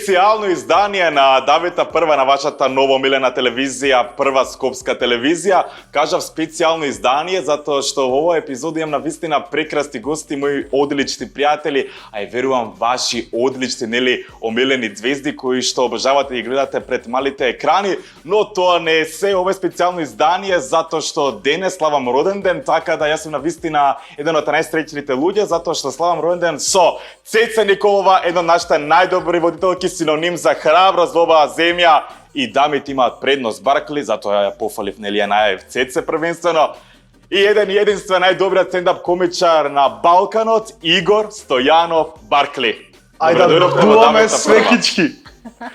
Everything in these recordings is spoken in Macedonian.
Специјално издание на Давита Прва на вашата новомилена телевизија, Прва Скопска телевизија. Кажав специјално издание затоа што во овој епизод имам навистина прекрасни гости, мои одлични пријатели, а и верувам ваши одлични, нели, омилени звезди кои што обожавате да ги гледате пред малите екрани, но тоа не е се, ова е специјално издание затоа што денес славам роден ден, така да јас сум навистина еден од најсреќните луѓе затоа што славам роден ден со Цеца Николова, едно од нашите најдобри водителки, синоним за храброст во оваа земја, и дамите имаат предност Баркли, затоа ја пофалив, нели ја најавив Цеце првенствено. И еден единствен најдобриот стендап комичар на Балканот, Игор Стојанов Баркли. Ајде да дуваме свекички.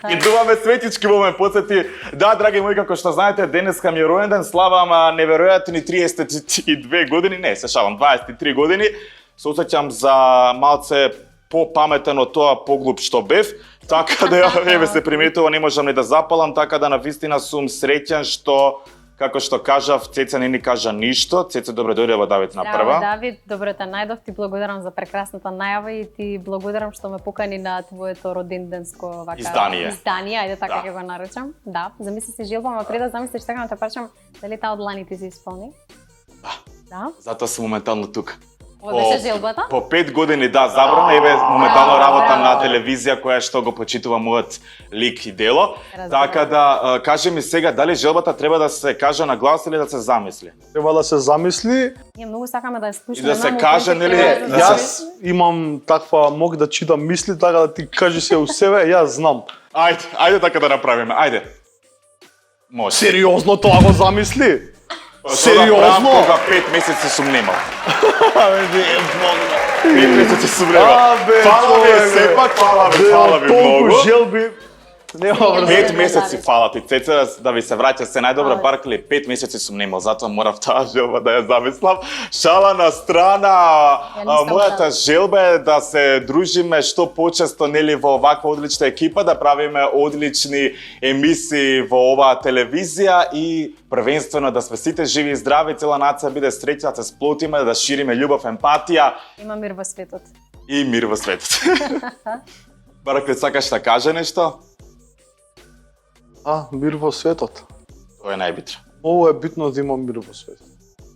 И дуваме светички во ме подсети. Да, драги мои, како што знаете, денеска ми е роден ден, славам неверојатни 32 години, не, се шалам, 23 години. Се осеќам за малце по-паметен од тоа поглуп што бев, така да еве се приметува, не можам ни да запалам, така да навистина сум среќен што, како што кажав, Цеца не ни кажа ништо. Цеца, добре дојде во Давид на Прва. Здраво, Давид, добро те најдов, ти благодарам за прекрасната најава и ти благодарам што ме покани на твоето роденденско издание. Ајде така ќе го наречам. Да, замисли си жилба, ма пред да замислиш така да те прашам, дали таа од лани ти се исполни? Да. Затоа сум моментално тука. Ова беше желбата? По 5 години, да, забрана, еве моментално работам на телевизија која што го почитува мојот лик и дело. Така да, кажи ми сега, дали желбата треба да се каже на глас или да се замисли? Треба да се замисли. Ние многу сакаме да ја слушаме. И да се каже, нели, Јас имам таква мог да читам мисли, така да ти кажи се у себе, јас знам. Ајде така да направиме, ајде. Може. Сериозно тоа го замисли? Сериозно? Кога 5 месеци сум немал. 5 месеци сум немал. Фала ви сепак, фала ви многу. Толку желби. Нема врз. 5 месеци фала ти, Цеца, да ви се враќа се најдобро Баркли. 5 месеци сум немал, затоа морав таа желба да ја замислам. Шала на страна, мојата желба е да се дружиме што почесто, нели, во оваква одлична екипа, да правиме одлични емисии во оваа телевизија и првенствено да сме сите живи и здрави, цела нација биде среќна, да се сплотиме, да шириме љубов, емпатија. Има мир во светот. И мир во светот. Баркли, сакаш да каже нешто? Мир во светот. Тоа е најбитно. Ovo е битно да има мир во светот.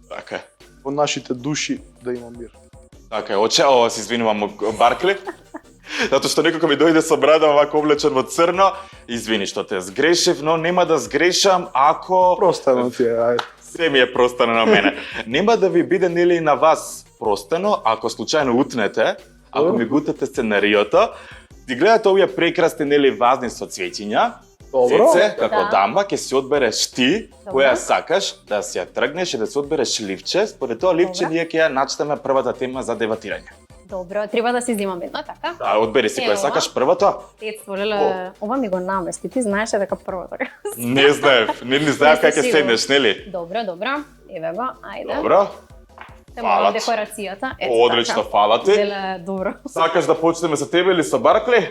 Така е. Во нашите души да има мир. Така е, се извинувам Баркли. Затоа што некако ми дојде со брада овако облечен во црно. Извини што те сгрешив, но нема да сгрешам ако... Простено ти е, ајде. Се ми е простено на мене. Нема да ви биде нели на вас простено, ако случајно утнете, ако ми гутате сценариото, ти гледате овие прекрасни нели вазни со цвеќиња. Добро. Цеце, како дама, ќе си одбереш ти, која сакаш, да си ја тргнеш и да си одбереш ливче. Според тоа ливче ние ќе ја начнеме првата тема за дебатирање. Добро, треба да си земам една, така? Да, одбери си која сакаш првата. Тецо, ова ми го намести, ти знаеш дека првата. Не знаев, не знаев како ќе седнеш, нели? Добро, еве го, ајде. Добро. Фала декорацијата. Одлично, фала ти. Деле добро. Сакаш да почнеме со тебе или со Баркли?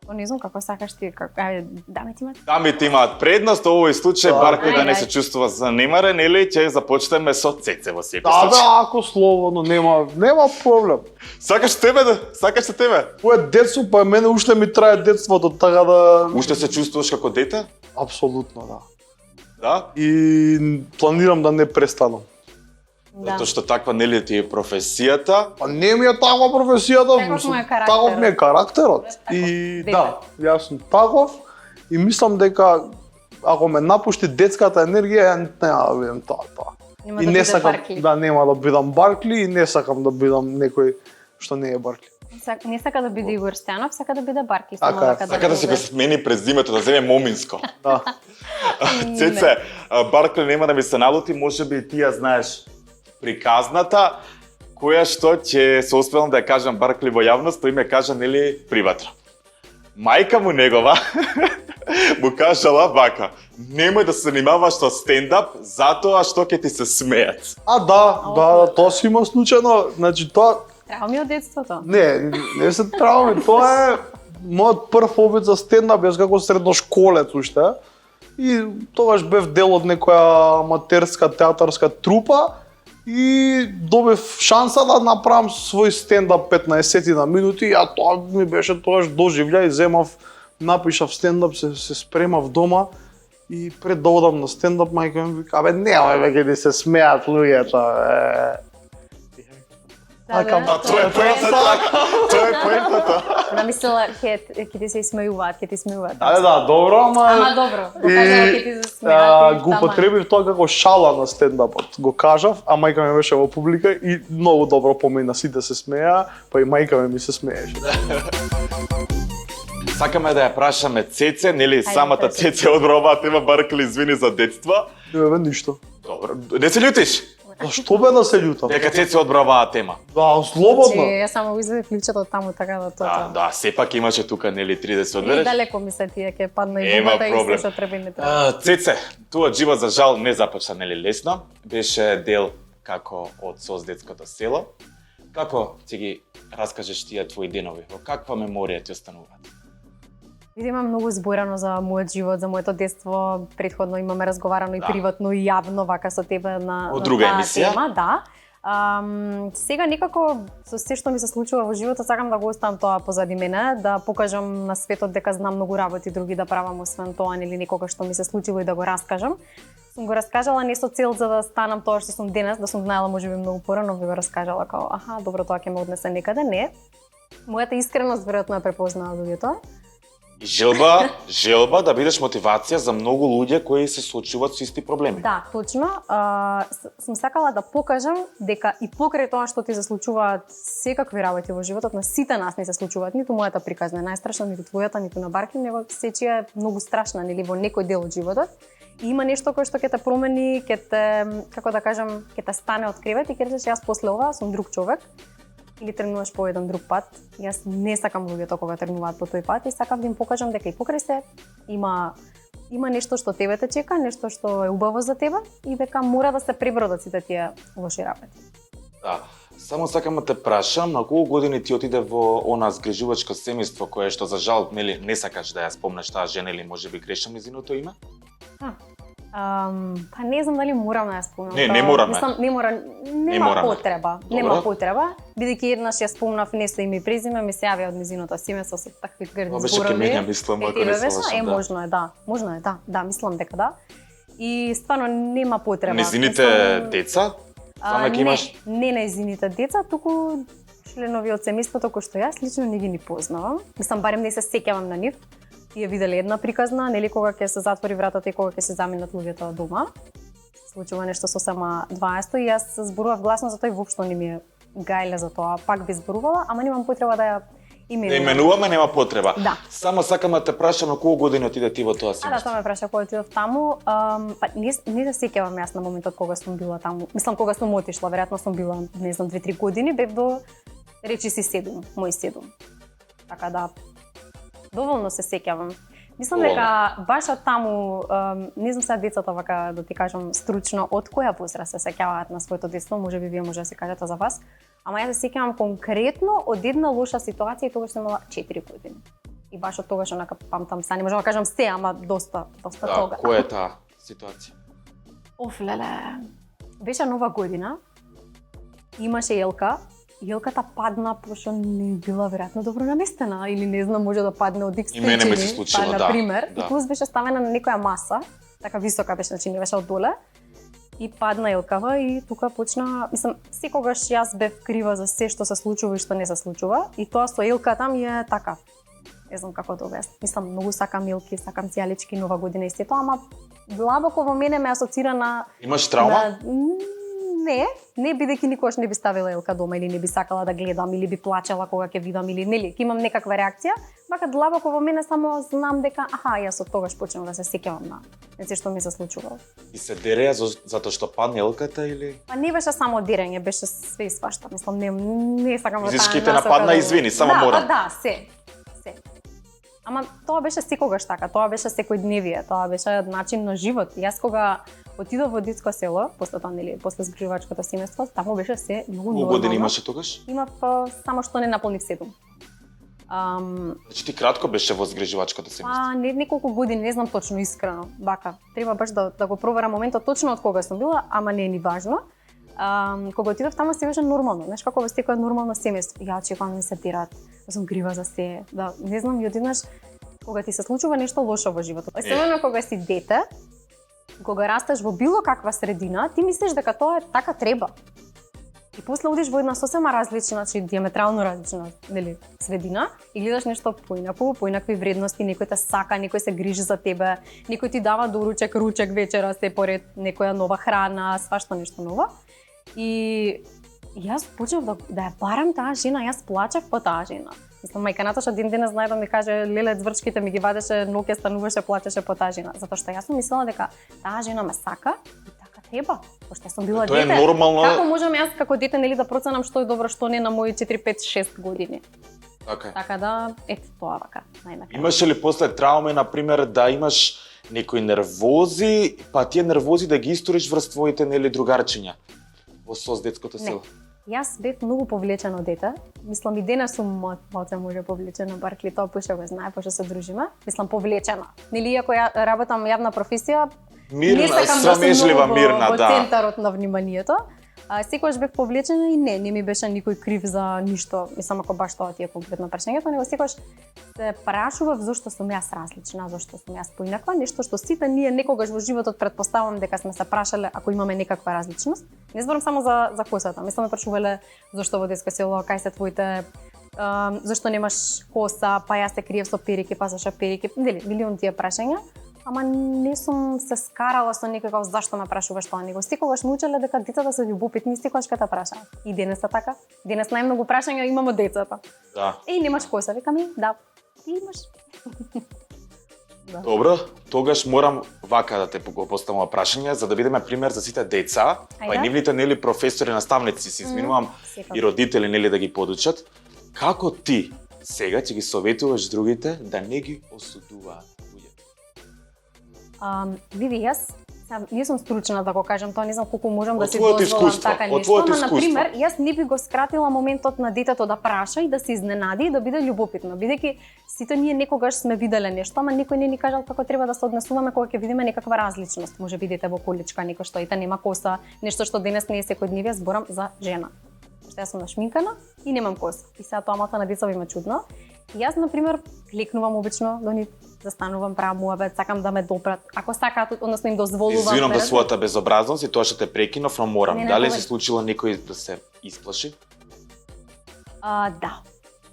Не знам како сакаш ти, ајде, дамите имаат. Дамите имаат предност, во овој случај Баркли да не се чувствува занемарен, или ќе започнеме со Цеце во секој случај. Да, ако слободно, нема проблем. Сакаш тебе да, сакаш со тебе? Тоа е детство, па мене уште ми трае детството, така да... Уште се чувствуваш како дете? Апсолутно, да. Да? И планирам да не престанам. Затоа што таква нели ти е професијата? Па не ми е таква професијата, таков ми е карактерот. И да, јас сум таков и мислам дека ако ме напушти детската енергија, нема да бидам тоа. И не сакам, нема да бидам Баркли и не сакам да бидам некој што не е Баркли. Не сака да биде Игор Стојанов, сака да биде Баркли. Сака да си го смени презимето, да земе Моминско. Да. Цеце, Баркли нема да ми се налути, можеби и ти ја знаеш приказната, која што ќе се успелам да ја кажам Баркли во јавност, тој ме кажа нели приватно. Мајка му негова му кажала вака: немој да се занимаваш со стендап затоа што ќе ти се смеат. Да, тоа си има случајно, значи тоа трауми од детството. Не се трауми, тоа е мојот прв опит за стендап, јас како средношколец уште. И тогаш бев дел од некоја аматерска театарска трупа. И добив шанса да направам свој стендап 15 на минути, а тоа ми беше тогаш доживљај и земав напишав стендап, се спремав дома и пред да одам на стендап мајка ми вика, абе немај веќе да се смеат луѓето. Така, Тоа е поентата. Она мислела ќе ти се смејуваат, ќе ти смејуваат. Да, добро, Ама добро, го кажала ќе ти се смеат. Го употребив тоа како шала на стендапот. Го кажав, а мајка ми беше во публика и многу добро помина, сите се смеа, па и мајка ми се смееше. Сакаме да ја прашаме Цеце, нели Ајде, самата прашај. Цеце од оваа тема баркали извини за детства. Еве ништо. Добро, не се љутиш? Зашто бе да се љутам? Дека Цеце одбра оваа тема. Да, слободно. Јас само го извадив клучето од таму така да тоа. Да, сепак имаше тука нели 30 И одбереш. далеко ми се тие ќе падна и Нема гумата и проблем. се што треба и не треба. Цеце, тоа живот за жал не започна нели лесно. Беше дел како од СОС детското село. Како ти ги раскажеш тие твои денови? Во каква меморија ти остануваат? Види, имам многу зборано за мојот живот, за моето детство. Претходно имаме разговарано и Да. приватно и јавно вака со тебе на Од друга таа емисија. тема, да. Сега некако со се што ми се случува во животот сакам да го оставам тоа позади мене, да покажам на светот дека знам многу работи други да правам освен тоа или некога што ми се случило и да го раскажам. Сум го раскажала не со цел за да станам тоа што сум денес, да сум знаела можеби многу порано, би го раскажала као аха, добро, тоа ќе ме однесе некаде, не. Мојата искреност веројатно ја препознаа луѓето. И желба да бидеш мотивација за многу луѓе кои се соочуваат со исти проблеми. Да, точно. Сум сакала да покажам дека и покрај тоа што ти се случуваат секакви работи во животот, на сите нас не се случуваат, ниту мојата приказна е најстрашна, ниту твојата, ниту на Баркин, него сечија е многу страшна, нели, во некој дел од животот. И има нешто кое што ќе те промени, ќе те, како да кажам, ќе те стане од кревет и ќе речеш јас после ова сум друг човек. Или тренуваш по еден друг пат. Јас не сакам луѓето кога тренуваат по тој пат и сакам да им покажам дека и покрај се има нешто што тебе те чека, нешто што е убаво за тебе и дека мора да се пребродат сите тие лоши работи. Да. Само сакам да те прашам, на колку години ти отиде во она згрижувачко семејство кое што за жал нели не сакаш да ја спомнеш таа жена или можеби грешам нејзиното име? Па не знам дали морам да ја спомнам. Не мораме. Мислам, нема мораме. потреба. Добро. Нема потреба. Бидејќи еднаш ја спомнав не со име и презиме, ми се јавија од низиното семејство со такви грди Ова беше ке зборови. мене, мислам, ако Тебе не се беше? лажам, да. Можно е, да. Можно е, да, мислам дека да. И стварно нема потреба. Незините Мислам, деца? Знам дека имаш... Не нејзините деца, туку членови од семејството кои што јас лично не ги ни познавам. Мислам, барем не се сеќавам на нив. Тие виделе една приказна, нели кога ќе се затвори вратата и кога ќе се заминат луѓето дома. Случува нешто сосема 20 и јас зборував гласно за тоа и воопшто не ми е гајле за тоа. Пак би зборувала, ама немам потреба да ја Не именувам. именуваме, нема потреба. Да. Само сакам да те прашам на колку години отиде ти во тоа Да, семејство? тоа ме праша кога отидов таму. Па не се сеќавам јас на моментот кога сум била таму. Мислам кога сум отишла, веројатно сум била, не знам, 2-3 години, бев до речи си 7, мој 7. Така да доволно се сеќавам. Мислам Доволно. дека баш од таму, не знам сега децата вака да ти кажам стручно од која возраст се сеќаваат на своето детство, можеби вие може да се кажете за вас. Ама јас се сеќавам конкретно од една лоша ситуација и тогаш сум имала 4 години. И баш од тогаш онака памтам, сега не можам да кажам се, ама доста Да, тога. која е таа ситуација? Оф, леле. Беше нова година. Имаше Елка. Елката падна пошто не била веројатно добро наместена или не знам, може да падне од икс И мене ми се причини. случило, Па, да, на пример, да. и плюс беше ставена на некоја маса, така висока беше, значи не беше од доле. И падна Елкава и тука почна, мислам, секогаш јас бев крива за се што се случува и што не се случува. И тоа со Елката ми е така. Не знам како да објаснам. Мислам, многу сакам Елки, сакам цијалички, нова година и сето, ама длабоко во мене ме асоцира на Имаш траума? Не бидејќи никогаш не би ставила Елка дома или не би сакала да гледам или би плачела кога ќе видам или нели, ќе имам некаква реакција, вака длабоко во мене само знам дека аха, јас од тогаш почнав да се сеќавам на се што ми се случувало. И се дереа затоа што падне елката или? Па не беше само дерење, беше све и свашта. Мислам, не сакам да Физички те нападна, извини, само да, морам. Па да, се. Ама тоа беше секогаш така, тоа беше секојдневие, тоа беше начин на живот. Јас кога отидов во детско село, после тоа нели, после згрижувачкото семејство, таму беше се многу Колку години имаше тогаш? Имав само што не наполнив 7. Значи ти кратко беше во згрижувачкото семејство. Па не неколку години, не знам точно искрено, бака. Треба баш да го проверам моментот точно од кога сум била, ама не е ни важно. Кога отидов таму се беше нормално, знаеш како во секое нормално семејство. Ја очекувам да ми се терат, да сум крива за се, да не знам, и одеднаш кога ти се случува нешто лошо во животот. Особено кога си дете, кога растеш во било каква средина, ти мислиш дека тоа така треба. И после одиш во една сосема различна, значи диаметрално различна, нели, средина и гледаш нешто поинаку, поинакви вредности, некој те сака, некој се грижи за тебе, некој ти дава доручек, ручек вечера, се поред некоја нова храна, свашто нешто ново. И јас почнав да ја барам таа жена, јас плачев по таа жена. Мислам, мајка Наташа ден денес знае да ми каже, леле, цврчките ми ги вадеше, ноќе стануваше, плачеше по таа жена. Затоа што јас сум мислела дека таа жена ме сака и така треба. Пошто сум била Тоа дете. е нормално. Како можам јас како дете нели да проценам што е добро, што не на мои 4, 5, 6 години. Така е. Така да, ето тоа вака, најнакрај. Имаше ли после трауме, например, да имаш некои нервози, па тие нервози да ги историш врз твоите нели другарчиња во СОС детското село? Јас бев многу повлечено дете. Мислам и денес сум малце може повлечена, баркли тоа пуша го знае, пошто се дружиме. Мислам повлечена. Нели иако ја работам јавна професија, Мирна, не сакам да срамежлива, сум мирна, во да. центарот на вниманието. Секогаш бев повлечена и не ми беше никој крив за ништо. Мислам ако баш тоа ти е конкретно прашањето, него секогаш се прашував зошто сум јас различна, зошто сум јас поинаква, нешто што сите ние некогаш во животот претпоставам дека сме се прашале ако имаме некаква различност. Не зборам само за косата, мислам ме прашувале зошто во детско село, кај се твоите зашто немаш коса, па јас се криев со перики, па зашо перики, нели, милион тие прашања. Ама не сум се скарала со некаков зашто ме прашуваш тоа, него секогаш ме учеле дека децата се љубопитни, секогаш кога те прашаат. И денес е така. Денес најмногу прашања имамо децата. Да. Немаш коса, викам и да, ти имаш. Да. Добро, тогаш морам вака да те го поставам прашање за да бидеме пример за сите деца, па и Ајде. нивните нели професори, наставници, се изминувам секако. и родители нели да ги подучат. Како ти сега ќе ги советуваш другите да не ги осудуваат луѓето? Види, јас не сум стручна да го кажам тоа, не знам колку можам да Од си твоето дозволам искуство, така од нешто, твоето ама на искуство. пример, јас не би го скратила моментот на детето да праша и да се изненади и да биде љубопитно, бидејќи сите ние некогаш сме виделе нешто, ама некој не ни кажал како треба да се однесуваме кога ќе видиме некаква различност. Може би дете во количка, некој што ете нема коса, нешто што денес не е секојдневие, зборам за жена. Што јас сум нашминкана и немам коса. И сега тоа малку на деца ви ме чудно. И јас, например, клекнувам обично до нив, застанувам, правам муабет, сакам да ме допрат. Ако сакаат, односно им дозволувам. Извинувам ме за својата безобразност и тоа што те прекинав, но морам. Не, Дали говори. се случило некој да се исплаши? Да,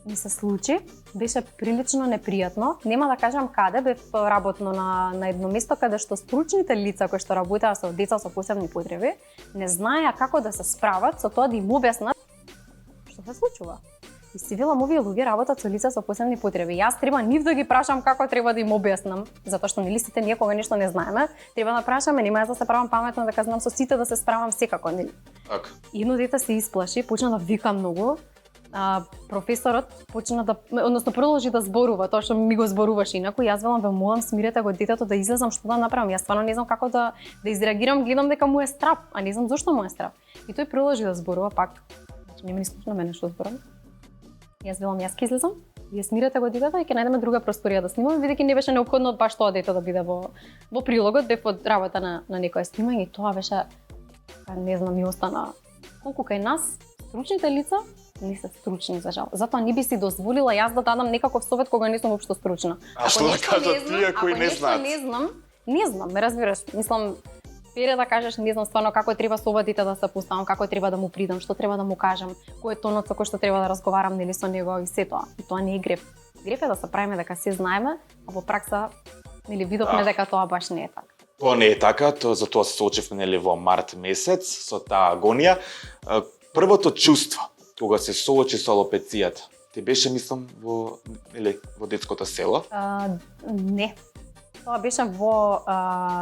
ми се случи. Беше прилично непријатно. Нема да кажам каде, бев работно на едно место каде што стручните лица кои што работеа со деца со посебни потреби, не знаеа како да се справат со тоа да им објаснат што се случува. И си велам, овие луѓе работат со лица со посебни потреби. Јас треба нив да ги прашам како треба да им објаснам, затоа што нели сите ние кога нешто не знаеме, треба да прашаме, нема јас да се правам паметно дека знам со сите да се справам секако, нели? Така. Едно дете се исплаши, почна да вика многу. Професорот почна да, односно продолжи да зборува тоа што ми го зборуваше инаку. Јас велам, ве молам, смирете го детето да излезам, што да направам. Јас стварно не знам како да изреагирам, гледам дека му е страв, а не знам зошто му е страв. И тој продолжи да зборува пак. Значи не ми слушна мене што зборам. Јас велам, јас ќе излезам, вие смирете го детето и ќе најдеме друга просторија да снимаме, бидејќи не беше неопходно баш тоа дете да биде во прилогот, бев од работа на некое снимање и тоа беше, не знам, ми остана колку кај нас стручните лица не се стручни за жал. Затоа не би си дозволила јас да дадам некаков совет кога не сум воопшто стручна. А што да кажат тие кои не знаат? Не знам, ме разбираш. Мислам, пере да кажеш, не знам стварно како треба со дете да се поставам, како треба да му придам, што треба да му кажам, кој е тонот со кој што треба да разговарам нели со него и се тоа. И тоа не е греф. Греф е да се правиме дека се знаеме, а во пракса нели видовме дека тоа баш не е така. Тоа не е така, затоа се соочевме нели во март месец со таа агонија. Првото чувство кога се соочи со алопецијата, ти беше мислам во детското село? Не. Тоа беше во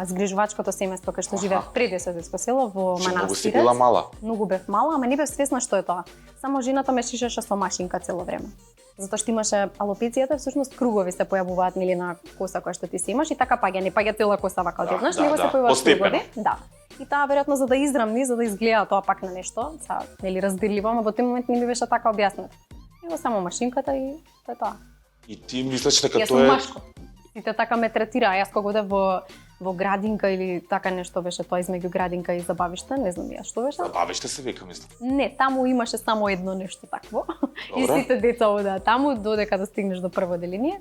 згрижувачкото семејство кај што живеев пред детско село во Манастирец. Многу си била мала. Многу бев мала, ама не бев свесна што е тоа. Само жената ме шишеше со машинка цело време. Затоа што имаше алопецијата, всушност кругови се појавуваат нели на коса која што ти се имаш и така паѓа, не паѓа цела коса вака одеднаш, него се појавуваат кругови. Да. И таа веројатно за да израмни, за да изгледа тоа пак на нешто, са нели разбирливо, ама во тој момент не ми беше така објаснет. Него само машинката и тоа е тоа. И ти мислиш дека Јас тоа сум е машко. Сите така ме третира, јас кога одев во градинка или така нешто беше тоа измеѓу градинка и забавиште, не знам јас што беше. забавиште се вика мислам. Не, таму имаше само едно нешто такво. И Добре. сите деца одеа таму додека да стигнеш до прво деление.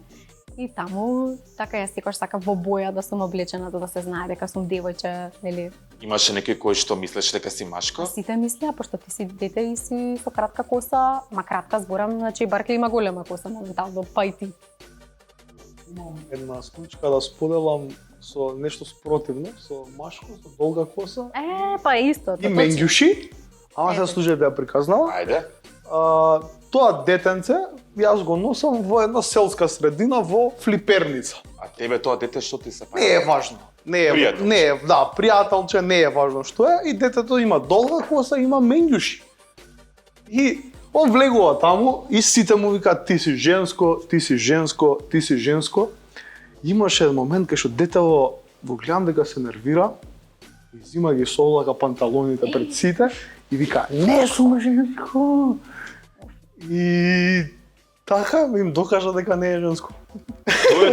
И таму, така ја секогаш сакав во боја да сум облечена, за да се знае дека сум девојче, нели? Имаше некој кој што мислеше дека си машко? Сите мислеа, пошто ти си дете и си со кратка коса, ма кратка зборам, значи Баркли има голема коса моментално, па и ти. Имам една случка да споделам со нешто спротивно, со машко, со долга коса Па исто, и менѓуши, ама се служи да ја приказнала. Ајде. Тоа детенце, јас го носам во една селска средина во флиперница. А тебе тоа дете што ти се Не е важно. Пријателче. Не е, да, пријателче, не е важно што е, и детето има долга коса, има менѓуши. И он влегува таму и сите му викаат ти си женско, ти си женско, ти си женско. Имаше момент кај што детево го гледам дека се нервира и зима ги совлака панталоните пред сите и вика не сум женско. И така им докажа дека не е женско.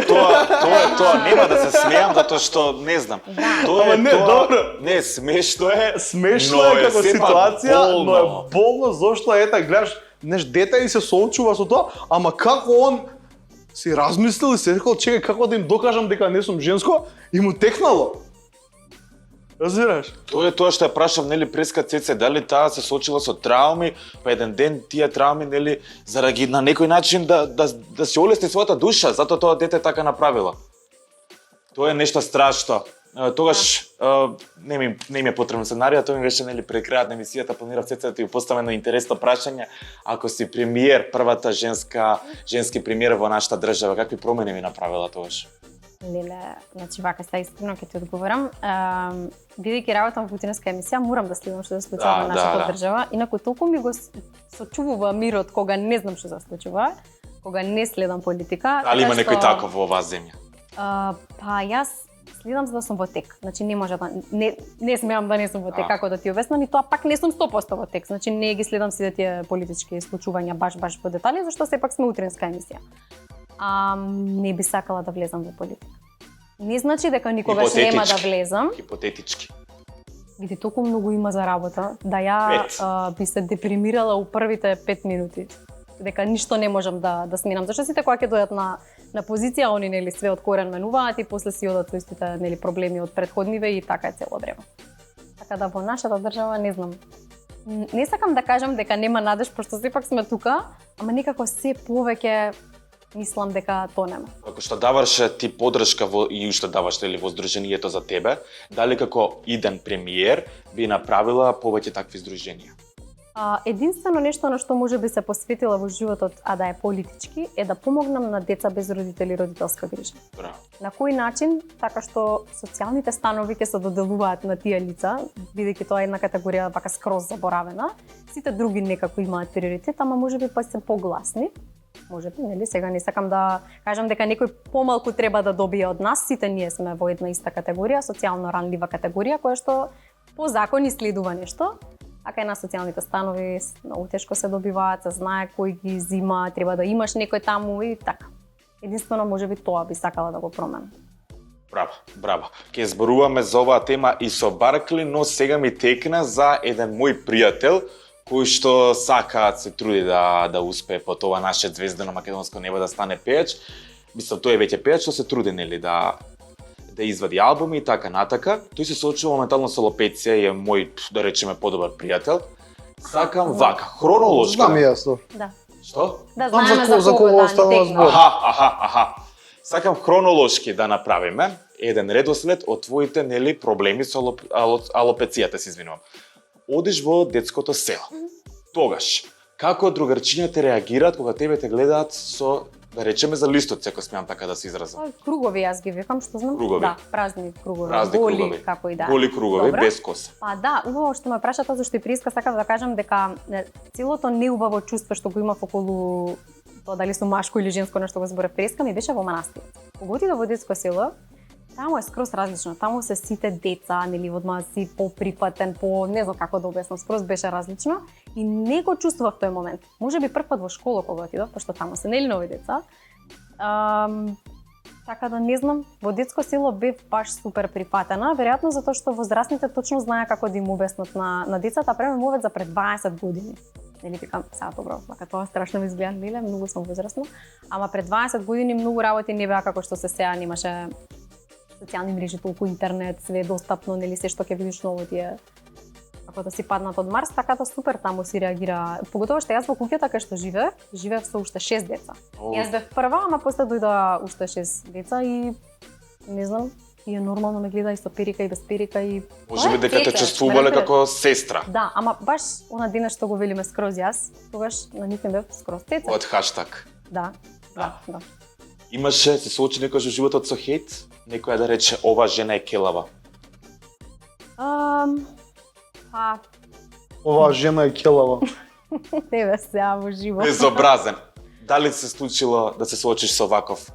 Тоа нема да се смеам затоа што не знам. Тоа Ама е не, тоа. добро. Не, смешно е. Смешно но е како сепак ситуација, болно. но е болно зашто ета гледаш неш дете и се соочува со тоа, ама како он си размислил и се рекол чекај како да им докажам дека не сум женско и му текнало. Разбираш? Тоа е тоа што ја прашав, нели, преска Цеце, дали таа се соочила со трауми, па еден ден тие трауми, нели, заради на некој начин да се олесни својата душа, затоа тоа дете така направила. Тоа е нешто страшно. Тогаш не ми е потребно сценарија, тоа ми беше, нели, пред крајот на емисијата планирав Цеце да ти го поставам едно интересно прашање. Ако си премиер, првата женски премиер во нашата држава, какви промени ми направила тогаш? Леле, значи вака сега искрено ќе ти одговорам. Бидејќи работам во путинска емисија, морам да следам што се случува во нашата држава. Инаку толку ми го сочувува мирот кога не знам што се случува, кога не следам политика. Дали има некој таков во оваа земја? Па јас следам за да сум во тек. Значи не може да не смеам да не сум во тек, како да ти обяснам, и тоа пак не сум 100% во тек. Значи не ги следам сите тие политички случувања баш во детали, зашто сепак сме утринска емисија. Не би сакала да влезам во политика. Не значи дека никогаш нема да влезам. Хипотетички. Види, толку многу има за работа, да ја би се депримирала у првите 5 минути. Дека ништо не можам да сменам. Зашто сите кога ќе дојдат на позиција, они нели све од корен менуваат и после си одат со истите нели проблеми од претходниве и така е цело време. Така да во нашата држава не знам. Не сакам да кажам дека нема надеж, пошто сепак сме тука, ама некако се повеќе мислам дека тонема. Како што даваше ти подршка и уште даваш во здруженијето за тебе, дали како иден премиер би направила повеќе такви здруженија? Единствено нешто на што може би се посветила во животот, а да е политички, е да помогнам на деца без родители и родителска грижа. Браво. На кој начин? Така што социјалните станови ќе се доделуваат на тие лица, бидејќи тоа е една категорија вака скроз заборавена. Сите други некако имаат приоритет, ама можеби па се погласни. Можеби, нели, сега не сакам да кажам дека некој помалку треба да добие од нас, сите ние сме во една иста категорија, социјално ранлива категорија, која што по закон следува нешто, а кај нас социјалните станови многу тешко се добиваат, се знае кој ги зима, треба да имаш некој таму и така. Единствено можеби тоа би сакала да го променам. Браво. Ке зборуваме за оваа тема и со Баркли, но сега ми текна за еден мој пријател кој што сака се труди да успее по тоа наше звездено македонско небо да стане пејач. Мислам, тој е веќе пејач што се труди, нели, да извади албуми и така натака. Тој се соочува моментално со алопеција и е мој, да речеме, подобар пријател. Сакам вака, хронолошки. Знам и јас тоа. Да. Што? Да Знам знаеме за за кого кого става да збор. Аха. Сакам хронолошки да направиме еден редослед од твоите, нели, проблеми со алопецијата, се извинувам. Одиш во детското село. Тогаш, како другарчињата реагираат кога тебе те гледаат со, да речеме, за листот, ако смеам така да се изразам? Кругови јас ги викам, што знам? Кругови. Да, празни кругови. Празни голи, кругови. како и да. Голи кругови, Добра. без коса. Па да, убаво што ме прашате, зашто и прииска сакав да кажам дека целото неубаво чувство што го имав околу тоа дали сум машко или женско, нешто го зборев прииска, ми беше во манастир. Кога отидов во детско село, таму е скроз различно. Таму се сите деца, нели, одма си поприфатен, не знам како да објаснам, скроз беше различно и не го чувствував тој момент. Можеби прв пат во школа кога отидов, пошто таму се нели нови деца. Така да не знам, во детско село бев баш супер прифатена, веројатно затоа што возрастните точно знаеа како да им објаснат на децата, премем овет за пред 20 години. нели викам, сега добро, мака тоа страшно ми изгледа, нели, многу сум возрастна, ама пред 20 години многу работи не беа како што се сега, немаше социјални мрежи, толку интернет, све е достапно, нели, се што ќе видиш ново тие како да си паднат од Марс, така да супер таму си реагира. Поготово што јас во куќата кај што живеев со уште 6 деца. Јас бев прва, ама после дојдоа уште 6 деца и не знам, и е нормално ме гледа и со перика и без перика и Може би дека те чувствувале како сестра. Да, ама баш она денес што го велиме скроз јас, тогаш на нив не бев скроз деца. Од хаштаг. Да. Имаше се случи некој во животот со хейт? Некоја да рече ова жена е келава. Оваа жена е келава. Не бе сега во живо. Безобразен. Дали се случило да се соочиш со ваков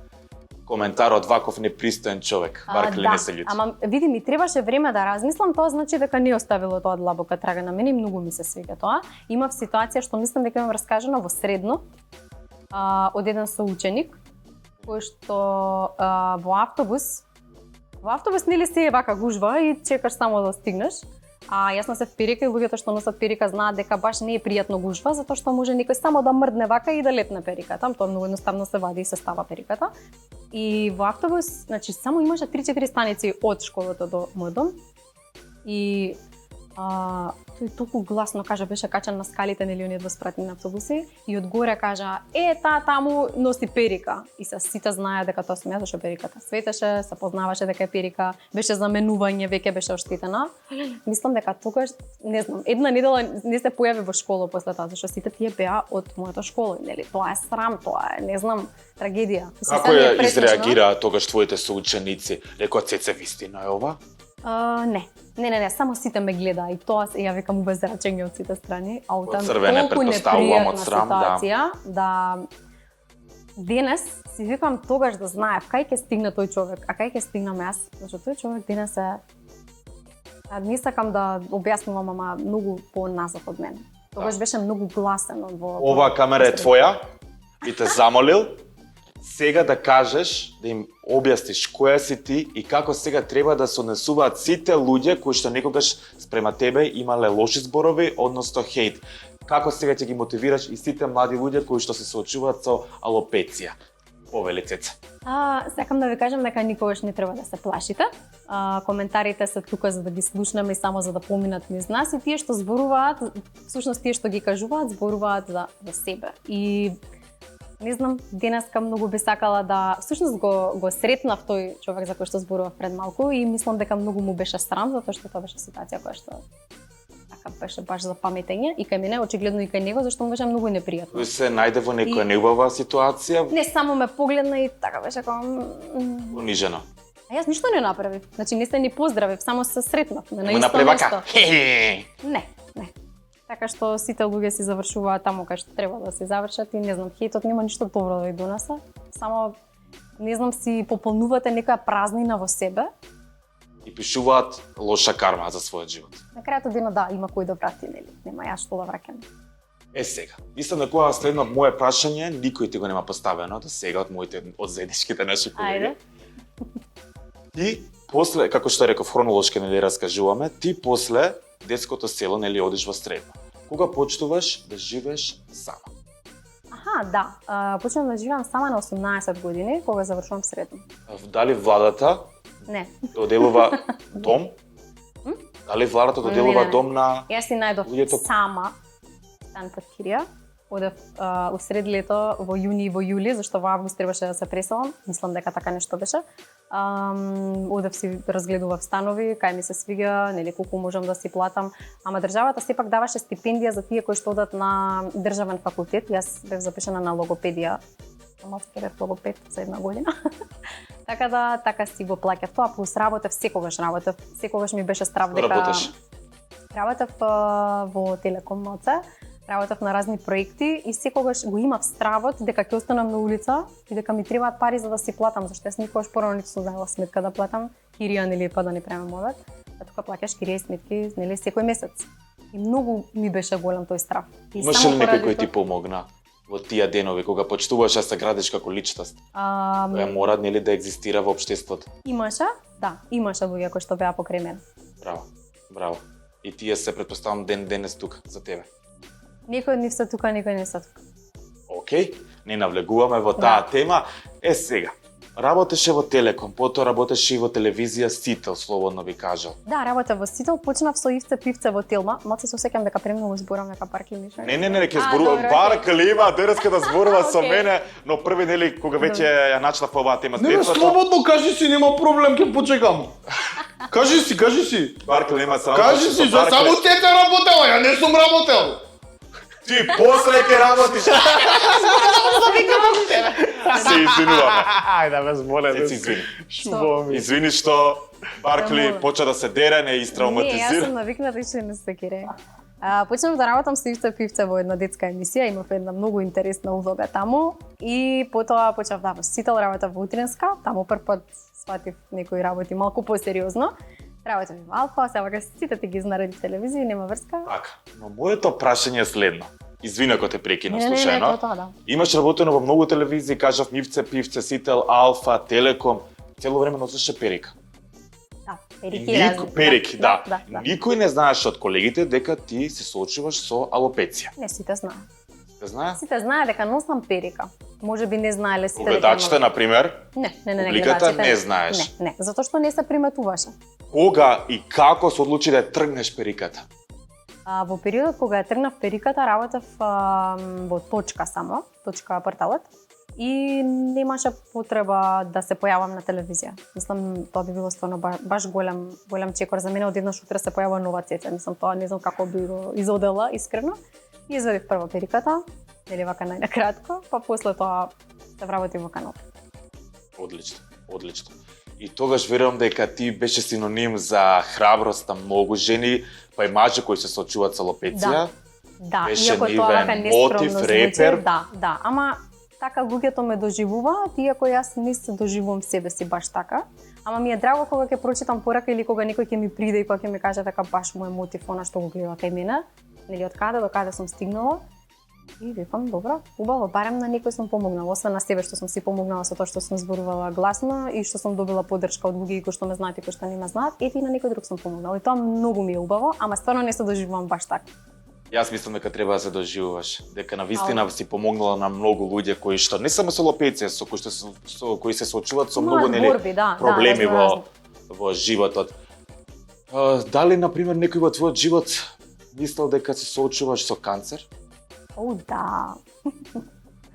коментар од ваков непристоен човек, барк ли не се љути? Ама види, ми требаше време да размислам, тоа значи дека не оставило тоа длабока трага на мене и многу ми се свига тоа. Имав ситуација што мислам дека имам раскажано во средно од еден соученик кој што во автобус нели се е вака гужва и чекаш само да стигнеш. А јас носев перика и луѓето што носат перика знаат дека баш не е пријатно гужва, затоа што може некој само да мрдне вака и да летне периката. Тоа многу едноставно се вади и се става периката. И во автобус, значи само имаше 3-4 станици од школата до мојот дом. И тој толку гласно кажа, беше качен на скалите, нели оние двоспратни автобуси и одгоре кажа: таа таму носи перика." И сите знаеа дека тоа сум јас, зашто периката светеше, се познаваше дека е перика, беше заменување, веќе беше оштетена. Мислам дека тогаш, не знам, една недела не се појави во школа после тоа, зашто сите тие беа од мојата школа, нели? Тоа е срам, тоа е, не знам, трагедија. Како ја изреагираа тогаш твоите соученици? Рекоа: "Цеце, вистина е ова?" Не, само сите ме гледа и тоа ја викам обезрачење од сите страни, а од црвене претпоставувам од срам, ситуација, да денес си викам тогаш да знаев кај ќе стигне тој човек, а кај ќе стигнам јас, зашто тој човек денес е не сакам да објаснувам, ама многу поназад од мене. Тогаш беше многу гласен во Ова камера е твоја и те замолил сега да кажеш, да им објасниш која си ти и како сега треба да се однесуваат сите луѓе кои што некогаш спрема тебе имале лоши зборови, односно хейт. Како сега ќе ги мотивираш и сите млади луѓе кои што се соочуваат со алопеција? Повели, Цеца. Сакам да ви кажам дека никогаш не треба да се плашите. Коментарите се тука за да ги слушнеме и само за да поминат низ нас и тие што зборуваат, всушност тие што ги кажуваат, зборуваат за себе. И не знам, денеска многу би сакала да всушност го сретнав тој човек за кој што зборував пред малку и мислам дека многу му беше срам затоа што тоа беше ситуација која што така беше баш за паметење и кај мене, очигледно и кај него, зашто му беше многу непријатно. Тој се најде во некоја неубава ситуација? Не, само ме погледна и така беше како унижено. А јас ништо не направив. Значи не се ни поздравив, само се сретнавме на Му исто направи место. вака. Не. Така што сите луѓе си завршуваат таму кај што треба да се завршат и не знам, хејтот нема ништо добро да ви донесе. Само не знам, си пополнувате некоја празнина во себе. И пишуваат лоша карма за својот живот. На крајот од денот да, има кој да врати, нели? Нема јас што да враќам. Сега, мислам дека кога следно моје прашање, никој ти го нема поставено до сега од моите од заедничките наши колеги. Ајде. И после, како што реков, хронолошки нели раскажуваме, ти после детското село нели одиш во средно. Кога почнуваш да живееш сама? Да. Почнав да живеам сама на 18 години, кога завршувам средно. Дали владата Не. доделува дом? Дали владата доделува дом на Јас си најдов луѓето? сама стан под кирија. Одев усред лето во јуни и во јули, зашто во август требаше да се преселам. Мислам дека така нешто беше. Одев си разгледував станови, кај ми се свига, нели колку можам да си платам. Ама државата сепак даваше стипендија за тие кои што одат на државен факултет. Јас бев запишана на логопедија. Ама бев логопед за една година. Така да, така си го плаќав тоа, плюс работев, секогаш ми беше страв дека... Работеш? Работев во Телеком ОЦ, работев на разни проекти и секогаш го имав стравот дека ќе останам на улица и дека ми требаат пари за да си платам, зашто јас никогаш порано ниту сум знаела сметка да платам, кирија нели па да не правам мовет. А тука плаќаш кирија и сметки нели секој месец. И многу ми беше голем тој страв. Имаше ли некој кој ти помогна во тие денови кога почнуваш да се градиш како личност? Која мора нели да екзистира во општеството? Имаше луѓе кои што беа покрај мене. Браво. И тие се претпоставам ден денес тука за тебе. Некој од нив се тука, некој не се тука. Океј, не навлегуваме во таа тема. Сега, работеше во Телеком, потоа работеше и во телевизија Сител, слободно би кажал. Да, работа во Сител, почнав со Ивце Пивце во Телма, малце се осеќам дека премногу зборам нека парки миша. Не, ќе зборувам, Баркли има денеска да зборува со мене, но први нели кога веќе ја начнав оваа тема с Не, слободно кажи си, нема проблем, ќе почекам. Кажи си. Баркли има само. Кажи си, за само тете работела, ја не сум работел. Ти после ќе работиш. Се извинуваме. Ајде, без моле. Се извини. Шубаво ми. Извини што Баркли почна да се дере, не Не, јас истравматизира. сум навикната и што не се кире. Почнав да работам со Ивце Пивце во една детска емисија, имав една многу интересна улога таму и потоа почнав да во Сител работа во утренска, таму прв пат сватив некои работи малку посериозно. Работам во Алфа, сега сите ти ги знареди телевизија, нема врска. Така, но моето прашање е следно. Извини ако те прекинав Не, случајно. тоа да. Имаш работено во многу телевизии, кажав Ивце Пивце, Сител, Алфа, Телеком, цело време носеше перика. Да, перики разни. Перики, да. Да. Никој не знаеше од колегите дека ти се соочуваш со алопеција. Не, сите знаат. Те знае? Сите знаат дека носам перика. Може би не знаеле сите. Гледачите, например, Не, публиката гледачите не знаеш. Не, затоа што не се приметуваше. кога и како се одлучи да ја тргнеш периката? Во периодот кога ја тргнав периката, работев во точка само, точка порталот, и немаше потреба да се појавам на телевизија. Мислам, тоа би било стварно баш голем чекор за мене, одеднаш утре се појава нова Цеца. Мислам, тоа не знам како би го изодела, искрено. И извадив прво периката, нели вака најнакратко, па после тоа се вработив во канал. Одлично. И тогаш верувам дека ти беше синоним за храброст на многу жени, па и мажи кои се соочуваат со алопеција. Да, Беше иако нивен тоа вака нескромно мотив, звучи, репер. да, ама така луѓето ме доживуваат, иако јас не се доживувам себе си баш така. Ама ми е драго кога ќе прочитам порака или кога некој ќе ми приде и кога ќе ми каже дека баш му е мотив она што го гледа кај мене, нели од каде до каде сум стигнала. И викам, добро, убаво, барем на некој сум помогнала, освен на себе што сум си помогнала со тоа што сум зборувала гласно и што сум добила поддршка од луѓе кои што ме знаат и кои што не ме знаат, ете и на некој друг сум помогнала. И тоа многу ми е убаво, ама стварно не се доживувам баш така. Јас мислам дека треба да се доживуваш, дека навистина си помогнала на многу луѓе кои што не само со алопеција, со кои се соочуваат со многу нели проблеми во животот. Дали на пример некој во твојот живот мислел дека се соочуваш со канцер? О, да.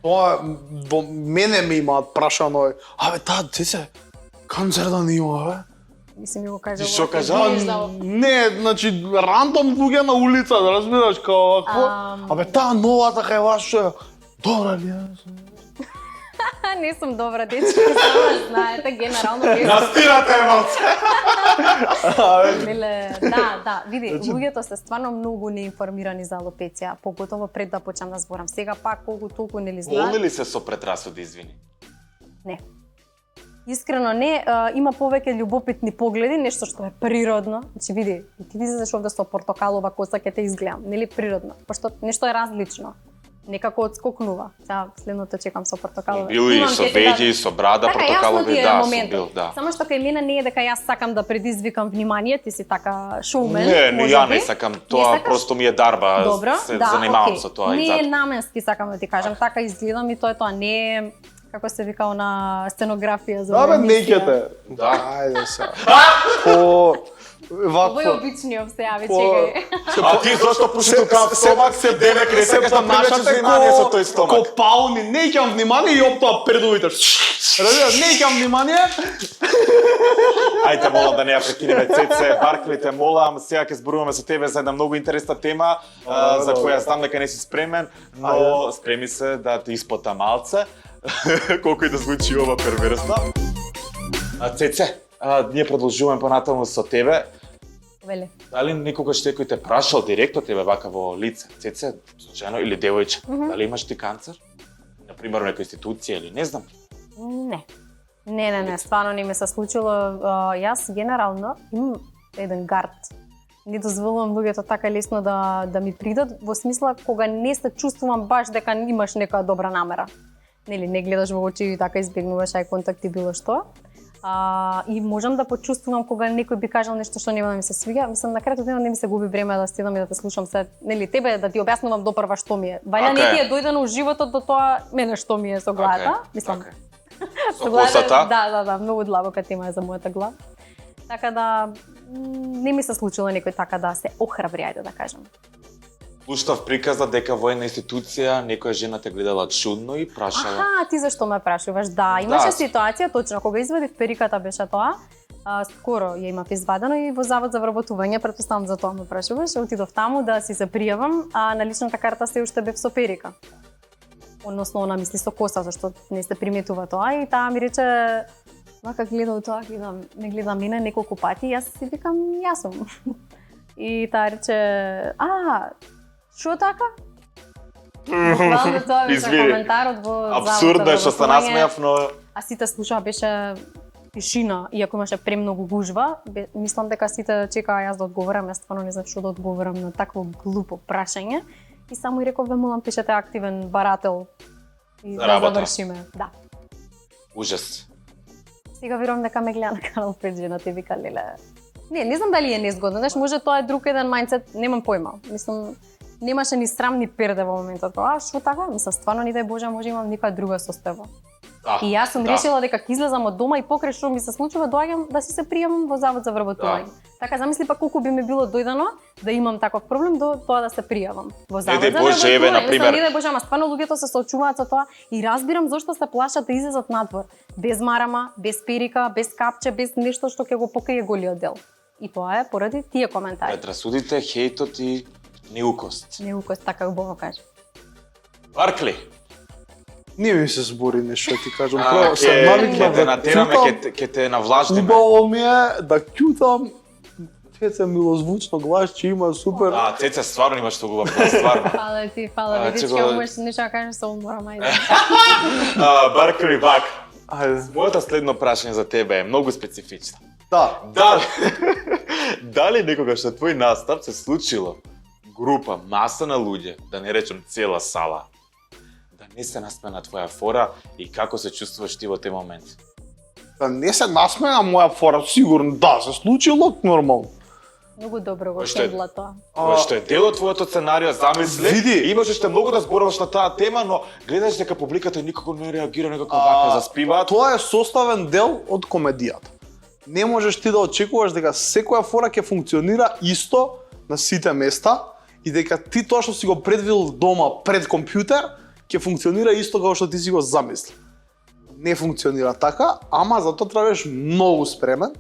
Тоа во мене ми имаат прашано, таа Цеце, канцер да не има, бе? Мислим ми го кажа. Што кажа? Не, значи рандом луѓе на улица, да разбираш како таа новата кај вас што добра ли е? Не сум добра дечка, сама знаете, генерално не сум. Настирате малце. Да, види, луѓето се стварно многу неинформирани за алопеција, поготово пред да почнам да зборам. Сега пак колку толку нели знаат. Волни ли се со предрасуди, извини? Не. Искрено не, има повеќе љубопитни погледи, нешто што е природно. Значи види, ти излезеш овде со портокалова коса ќе те изгледам, нели природно, пошто нешто е различно. Некако отскокнува. Сега следното чекам со портокалова. Бил и со веќе, со брада, портокалови, да, сум бил, да. Само што кај мене не е дека јас сакам да предизвикам внимание, ти си така шоумен. Не, ја не сакам, тоа просто ми е дарба, се занимавам со тоа и затоа. Не наменски сакам да ти кажам, така изгледам и тоа не е како се вика на сценографија за емисија. Да, некете. Да. Ајде сега. Овој обичниот се јави, чекај. А ти зошто пушиш тука стомак се денек не сакаш да привлечеш внимание со тој стомак? Ко пауни, не ќам внимание и оптоа предувите. Разбираш, не ќам внимание. Ајде, молам да не ја прекинеме, Цеце, Барклите, молам, сега ќе зборуваме со тебе за една многу интересна тема, за која знам дека не си спремен, но спреми се да те испота малце, колку и да звучи ова перверзно. Цеце, ние продолжуваме понатаму со тебе. Веле. Дали некогаш некој те прашал директно тебе вака во лице, Цеце, случајно или девојче, дали имаш ти канцер? Например, некоја институција или не знам. Не, стварно не ми се случило. Јас генерално имам еден гард. Не дозволувам луѓето така лесно да ми придат, во смисла кога не се чувствувам баш дека имаш некоја добра намера. Нели, не гледаш во очи и така избегнуваш ај контакт и било што. И можам да почувствувам кога некој би кажал нешто што нема да ми се свиѓа. Мислам, на крајот денот не ми се губи време да седам и да те слушам се, нели, тебе да ти објаснувам допрва што ми е. Валја не ти е дојдено у животот до тоа мене што ми е со главата. Мислам, со косата? Да, многу длабока тема е за мојата глава. Така да не ми се случило некој така да се охрабри, ајде да кажам. Пуштав приказа дека во една институција некоја жена те гледала чудно и прашала. Аха, ти зашто ме прашуваш? Да, имаше ситуација точно кога извадив периката беше тоа. Скоро ја имав извадено и во завод за вработување, претпоставам за тоа ме прашуваш, отидов таму да си се пријавам, а на личната карта се уште бев со перика. Односно, она мисли со коса, зашто не се приметува тоа и таа ми рече вака гледал тоа, не гледа мене неколку пати, јас си викам, јас сум. И таа рече, шо така? Буквално тоа беше коментарот во абсурдно е што се насмеав, но а сите слушаа, беше тишина, иако имаше премногу гужва. Мислам дека сите чекаа јас да одговорам, јас стварно не знам што да одговорам на такво глупо прашање. И само и реков, ве молам, пишете активен барател и да завршиме. Да. Ужас. Сега верувам дека ме гледа на Канал 5 жената и вика, леле. Не знам дали е незгодно, знаеш, може тоа е друг еден мајндсет, немам појма. Мислам, немаше ни срам ни перде во моментот. Што така? Мислам, стварно ни дај Боже, може имам некоја друга состојба. И јас сум решила дека ќе излезам од дома и покрај што ми се случува, доаѓам да си се пријавам во завод за вработување. Така замисли па колку би ми било дојдено да имам таков проблем до тоа да се пријавам во завод за вработување. Мислам, не дај Боже, ама стварно луѓето се соочуваат со тоа и разбирам зошто се плашат да излезат надвор, без марама, без перика, без капче, без нешто што ќе го покрие голиот дел. И тоа е поради тие коментари. Предрасудите, хејтот и неукост. Неукост, така убаво кажа. Баркли. Не ми се збори нешто, ти кажам. Право, се навикнав да натераме, ќе те навлаждиме. Убаво ми е да ќутам. Цеца милозвучно гласче има, супер. Цеца стварно има што губав глас, стварно. Фала ти, видиш ќе можеш нешто да кажеш со уморам, ајде. Баркли Бак. Ајде. Моето следно прашање за тебе е многу специфично. Да. Дали некогаш на твој настап се случило група, маса на луѓе, да не речем цела сала, да не се насмеа на твоја фора и како се чувствуваш ти во тој момент? Да не се насмеа на моја фора, сигурно да, се случило нормално. Многу добро го хендла тоа. Кој што е дел од твоето сценарио, замисли, види, имаш уште многу да зборуваш на таа тема, но гледаш дека публиката никако не реагира, некако вака заспиваат. Тоа е составен дел од комедијата. Не можеш ти да очекуваш дека секоја фора ќе функционира исто на сите места и дека ти тоа што си го предвидел дома пред компјутер ќе функционира исто како што ти си го замисли. Не функционира така, ама затоа требаш многу спремен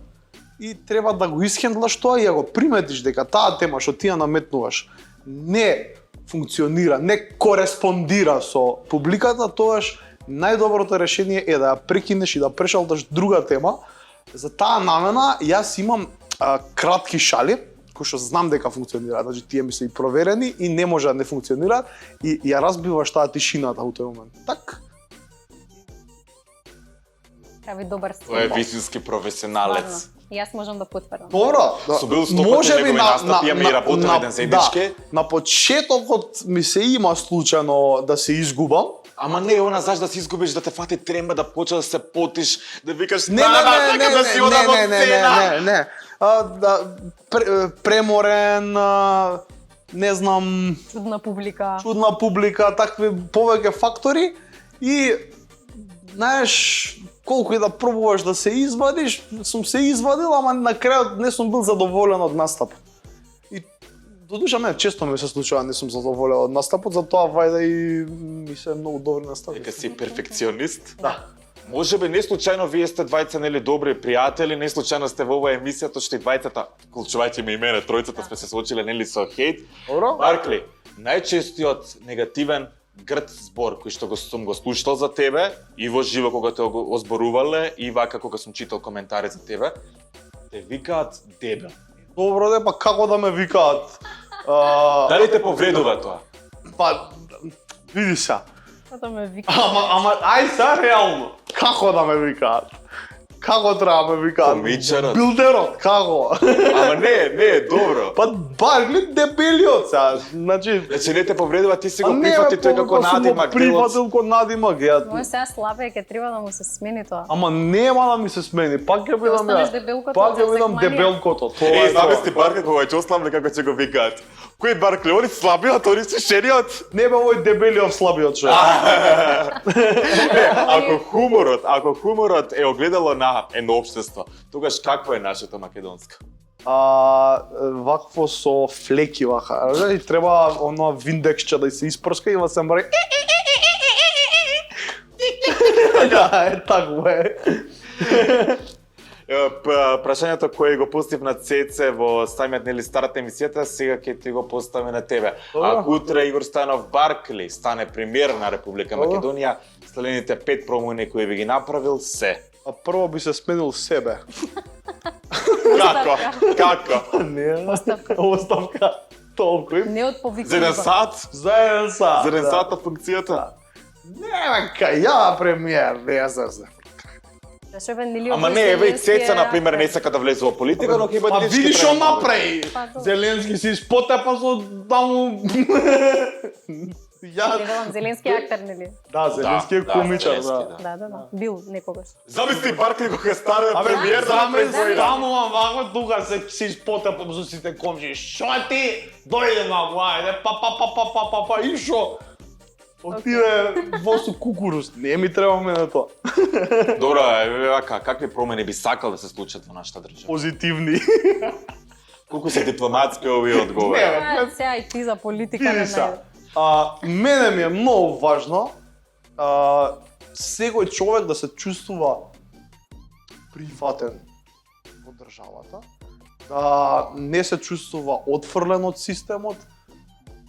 и треба да го исхендлаш тоа и ако приметиш дека таа тема што ти ја наметнуваш не функционира, не кореспондира со публиката, тоаш најдоброто решение е да ја прекинеш и да прешалдаш друга тема. За таа намена јас имам кратки шали кои што знам дека функционираат, значи тие ми се и проверени и не може да не функционираат и ја разбиваш таа тишината у тој момент. Так? Прави добар стил. Тој е вистински професионалец. Јас можам да потврдам. Добро, Со бил 100% негови настапи, имаме и работен еден заеднички. На почетокот ми се има случајно да се изгубам. Ама не, она знаеш да се изгубиш, да те фати тремба, да почнеш да се потиш, да викаш Не. Преморен, не знам, Чудна публика, такви повеќе фактори и знаеш колку и да пробуваш да се извадиш, сум се извадил, ама на крајот не сум бил задоволен од настапот. И додуша мене често ми се случува не сум задоволен од настапот, затоа вајде и ми се многу добри настапи. Дека си перфекционист? Да. Може би не случајно вие сте двајца нели добри пријатели, не случајно сте во оваа емисија, тоа што и двајцата, вклучувајќи ме и мене, тројцата сме се соочиле нели со хејт. Добро. Баркли, најчестиот негативен грд збор кој што сум го слушал за тебе и во живо кога те го озборувале и вака кога сум читал коментари за тебе, те викаат дебел. Добро де, па како да ме викаат? Дали те повредува тоа? Па, види се. Да ме вика. Ама, ај са реално. Како да ме викаат? Како треба ме вика? Комичарот. Билдерот, како? Ама не, добро. Па Баркли дебелиот сега. Значи, Значи не те повредува, ти си а го не, прифати бе, тој како повеќе сум го надимак. прифатил ко надимак, ја. Мој сега слабе ќе треба да му се смени тоа. Ама нема да ми се смени, пак ќе бидам останеш ја. дебелкото Пак за ќе бидам секманија. дебелкото. Тоа Е, е тоа. замисли Баркли кога ќе ослабне како ќе го викаат. Кој Баркли, они слабиот, они свишениот. Не бе овој дебелиот слабиот човек. Ако хуморот е огледало на едно општество, тогаш какво е нашето македонско? Вакво со флеки вака. И треба оно виндексче да се испрска и да се мре. Е тако е. Прашањето кое го пустив на ЦЦ во самиот нели старата емисијата, сега ќе ти го поставиме на тебе. Ако утре Игор Стојанов Баркли стане премиер на Република Македонија, следните 5 промени кои би ги направил се. А прво би се сменил себе. Како? Не, Оставка. оставка. Толку им. Не од повикување. За еден сат? За еден сат. За еден да. сат на функцијата? Не, бе, кај ја премиер, не знам. Зашо бе нели Ама не, еве и Цеца на пример не сака да влезе во политика, но ќе Па бъде видиш што направи. Па, добро. Зеленски си спотепа со таму. Ја Велам Зеленски е актер, нели? да, Зеленски е Да, комичар, Зеленски, да. Да. Бил некогаш. Замисли Баркли кога стане премиер да заме направи таму вако тука се спотепам со сите комши. Шо ти? Дојде мамо, ајде, па, и шо? Отиде во со кукуруз. Не ми треба мене тоа. Добро, еве вака, какви промени би сакал да се случат во нашата држава? Позитивни. Колку се дипломатски овие одговори? Не, Сега и ти за политика Види не са. најде. Мене ми е многу важно секој човек да се чувствува прифатен во државата, да не се чувствува отфрлен од системот,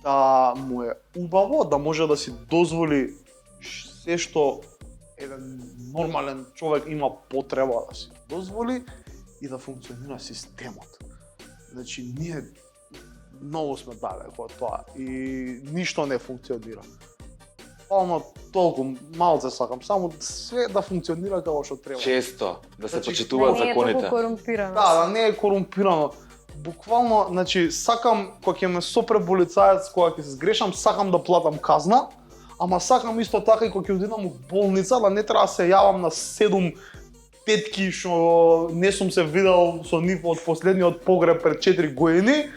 да му е убаво, да може да си дозволи се што еден нормален човек има потреба да си дозволи и да функционира системот. Значи, ние многу сме далеко од тоа и ништо не функционира. Буквално толку малце сакам, само све да функционира како што треба. Често, да се Значи, почитуваат Не е законите. толку корумпирано. Да не е корумпирано. Буквално, значи, сакам кога ќе ме сопре полицаец, кога ќе се сгрешам, сакам да платам казна, ама сакам исто така и кога ќе одидам у болница да не треба да се јавам на 7 тетки што не сум се видел со нив од последниот погреб пред 4 години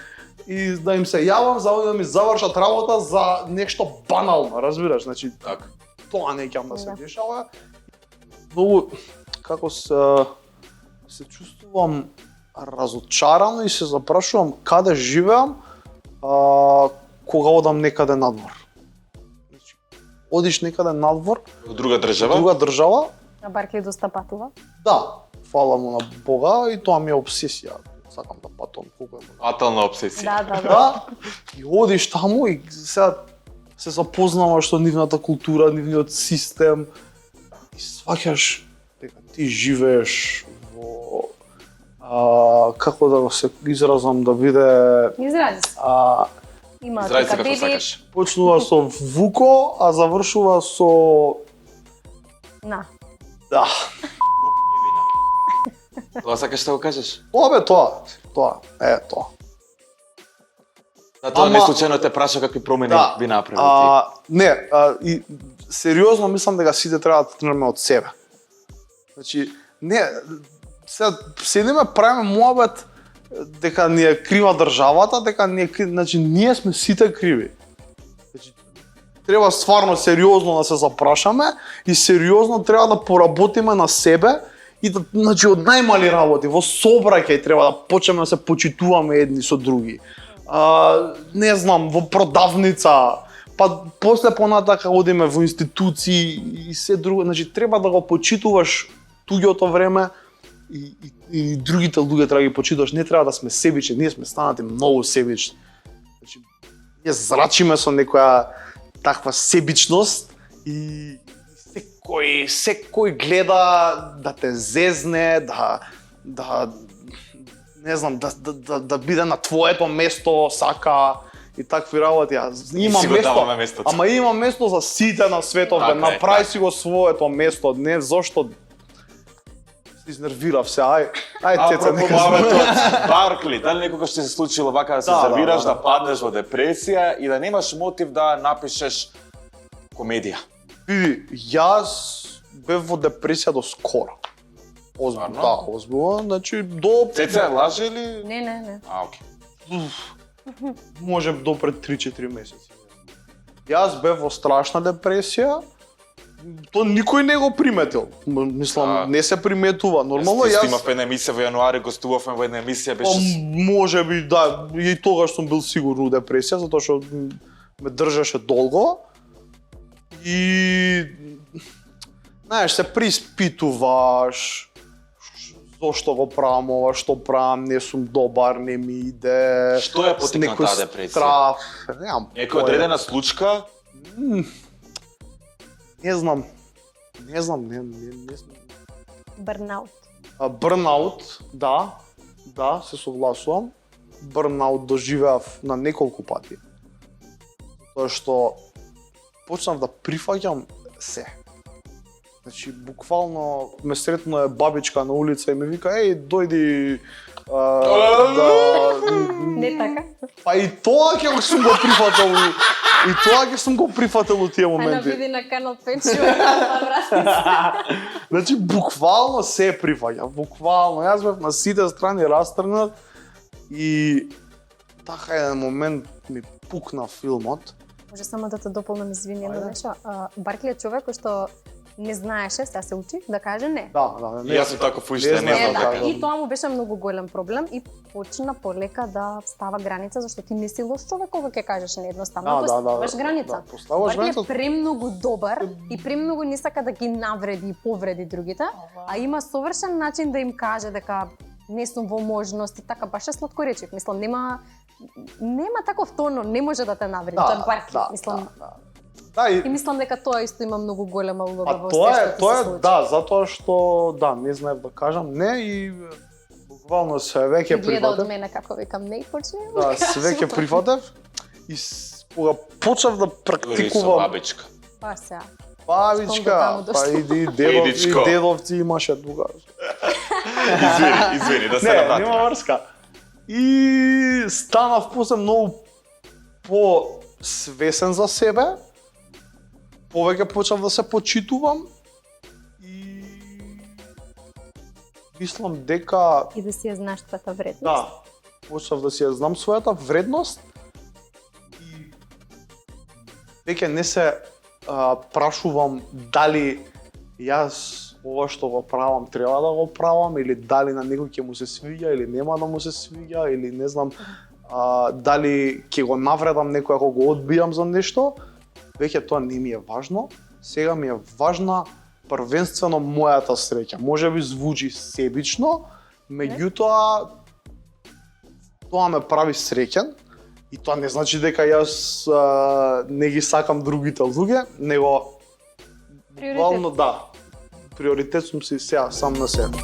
и да им се јавам за да ми завршат работа за нешто банално, разбираш? Значи, Така. тоа не ќе да се Да. дешава. Многу како се чувствувам разочарано и се запрашувам каде живеам кога одам некаде надвор. Значи, одиш некаде надвор, Во друга држава? друга држава, А Баркли доста патува. да, фала му на Бога и тоа ми е обсесија. Сакам да патувам колку е можно. Фатална обсесија. Да. Да, и одиш таму и сега се запознаваш со нивната култура, нивниот систем и сваќаш дека ти живееш во како да го се изразам да биде Изрази се. Има Изрази се тука како деди. сакаш. почнува со вуко, а завршува со На. да. Тоа сакаш да го кажеш? Тоа бе тоа, тоа. Затоа Ама- не случајно те праша какви промени Да. би направил ти. Не, и сериозно мислам дека сите треба да тргнеме од себе. Значи, не, сега седиме правиме муабет дека ни е крива државата, дека ни е значи ние сме сите криви. Значи, треба стварно сериозно да се запрашаме и сериозно треба да поработиме на себе и да, значи од најмали работи, во собраќај треба да почнеме да се почитуваме едни со други. Не знам, во продавница, па после понатака одиме во институции и се друго, значи треба да го почитуваш туѓото време и другите луѓе треба да ги почитуваш, не треба да сме себични, ние сме станати многу себични. Значи, ние зрачиме со некоја таква себичност и секој гледа да те зезне, да не знам, да биде на твоето место, сака и такви работи. Има си го даваме местото. ама има место за сите на светот, Така бе, е, направи така. си го своето место, не зошто Се изнервирав се, ај цеца Апропо нека мавето, Баркли, дали некогаш ти се случило вака да се Да, нервираш, да, да паднеш во депресија и да немаш мотив да напишеш комедија? Види, јас бев во депресија до скоро. Озбилно, Стварно? да, озбилно, значи до Цеца, лаже или? Не. Окей. може до пред 3-4 месеци. Јас бев во страшна депресија. То никој не го приметил. Мислам, Да. не се приметува. Нормално Јас јас снимав една емисија во јануари, гостувавме во една емисија, беше може би да, и тогаш сум бил сигурно у депресија затоа што ме држеше долго. И знаеш, се приспитуваш зошто го правам ова, што правам, не сум добар, не ми иде. Што ја потикна некој таа депресија? Страф, немам. Некоја одредена случка? Не знам, не знам. Бърнаут. Бърнаут, да, се согласувам. Бърнаут доживеав на неколку пати. Тоа што почнав да прифаќам се. Значи, буквално ме сретно е бабичка на улица и ме вика, еј, дојди Не така? Па и тоа ќе сум го прифатил. И тоа ќе сум го прифатил у тие Ајде моменти. види на канал 5 врати. Значи, буквално се прифаќа, буквално. Јас бев на сите страни растргнат и така еден момент ми пукна филмот. Може само да те дополнам, извини, едно Ајде. нешто. Баркли е човек кој што не знаеше, сега се учи, да каже не. Да. Јас сум таков уште, не знам знам да. како. И тоа му беше многу голем проблем и почна полека да става граница, зашто ти не си лош човек кога ќе кажеш не, едноставно поставаш граница. Да, поставаш Баркли граница. е премногу добар и премногу не сака да ги навреди и повреди другите, а има совршен начин да им каже дека не сум во можност и така баш е сладкоречив. Мислам, нема таков тон, не може да те навреди. Тоа е Баркли, мислам. Да, И мислам дека тоа исто има многу голема улога а во тоа се е, што тоа се е, случи. да, затоа што, да, не знаев да кажам не и буквално се веќе Гледа од прифатев. мене како викам не и почне. Да, се веќе прифатев и кога почнав да Дури со практикувам бабичка. Па сега. бабичка, Скоро таму па дошло. Идичко. и дедовци имаше тогаш. Извини, да се Не, навратиме. нема врска. И станав после многу по-свесен за себе. Повеќе почнав да се почитувам и мислам дека И да си ја знаеш твојата вредност. да, почнав да си ја знам својата вредност и веќе не се прашувам дали јас ова што го правам треба да го правам или дали на некој ќе му се свиѓа или нема да му се свиѓа или не знам дали ќе го навредам некој ако го одбијам за нешто. Веќе тоа не ми е важно. Сега ми е важна првенствено мојата среќа. Може би звучи себично, меѓутоа тоа ме прави среќен и тоа не значи дека јас не ги сакам другите луѓе, него Приоритет. буквално да. Приоритет сум си сега сам на себе.